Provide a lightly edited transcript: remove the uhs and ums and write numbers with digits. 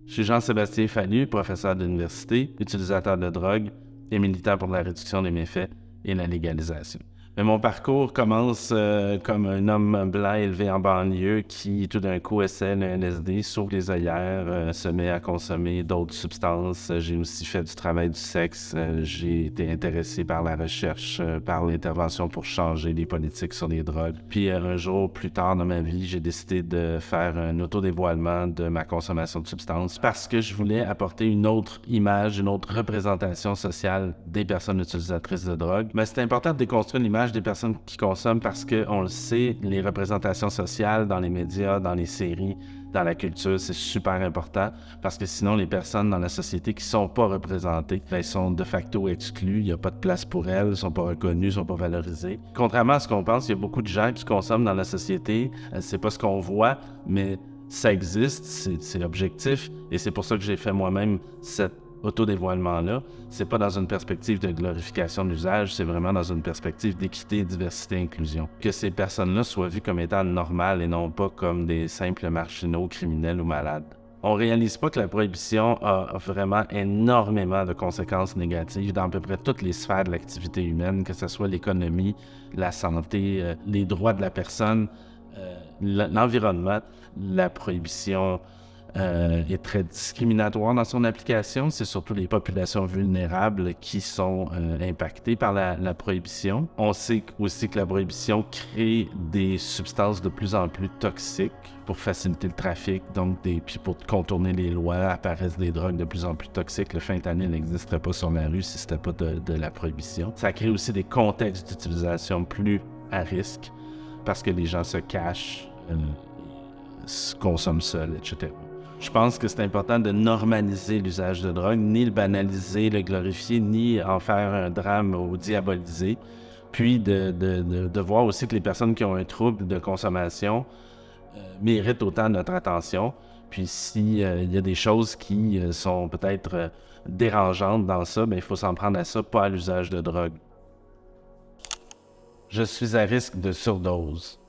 Je suis Jean-Sébastien Fallu, professeur d'université, utilisateur de drogue et militant pour la réduction des méfaits et la légalisation. Mais mon parcours commence comme un homme blanc élevé en banlieue qui, tout d'un coup, essaie le LSD, s'ouvre les œillères, se met à consommer d'autres substances. J'ai aussi fait du travail du sexe. J'ai été intéressé par la recherche, par l'intervention pour changer les politiques sur les drogues. Puis un jour, plus tard dans ma vie, j'ai décidé de faire un autodévoilement de ma consommation de substances parce que je voulais apporter une autre image, une autre représentation sociale des personnes utilisatrices de drogue. Mais c'est important de déconstruire l'image des personnes qui consomment parce qu'on le sait, les représentations sociales dans les médias, dans les séries, dans la culture, c'est super important parce que sinon, les personnes dans la société qui ne sont pas représentées, elles sont de facto exclues, il n'y a pas de place pour elles, elles ne sont pas reconnues, elles ne sont pas valorisées. Contrairement à ce qu'on pense, il y a beaucoup de gens qui consomment dans la société, c'est pas ce qu'on voit, mais ça existe, c'est objectif et c'est pour ça que j'ai fait moi-même cet autodévoilement-là. C'est pas dans une perspective de glorification de l'usage, c'est vraiment dans une perspective d'équité, diversité, inclusion. Que ces personnes-là soient vues comme étant normales et non pas comme des simples marginaux, criminels ou malades. On réalise pas que la prohibition a vraiment énormément de conséquences négatives dans à peu près toutes les sphères de l'activité humaine, que ce soit l'économie, la santé, les droits de la personne, l'environnement. La prohibition est très discriminatoire dans son application. C'est surtout les populations vulnérables qui sont impactées par la prohibition. On sait aussi que la prohibition crée des substances de plus en plus toxiques pour faciliter le trafic, donc puis pour contourner les lois, apparaissent des drogues de plus en plus toxiques. Le fentanyl n'existerait pas sur la rue si c'était pas de la prohibition. Ça crée aussi des contextes d'utilisation plus à risque parce que les gens se cachent, se consomment seuls, etc. Je pense que c'est important de normaliser l'usage de drogue, ni le banaliser, le glorifier, ni en faire un drame ou diaboliser. Puis de voir aussi que les personnes qui ont un trouble de consommation méritent autant notre attention. Puis s'il y a des choses qui sont peut-être dérangeantes dans ça, bien, il faut s'en prendre à ça, pas à l'usage de drogue. Je suis à risque de surdose.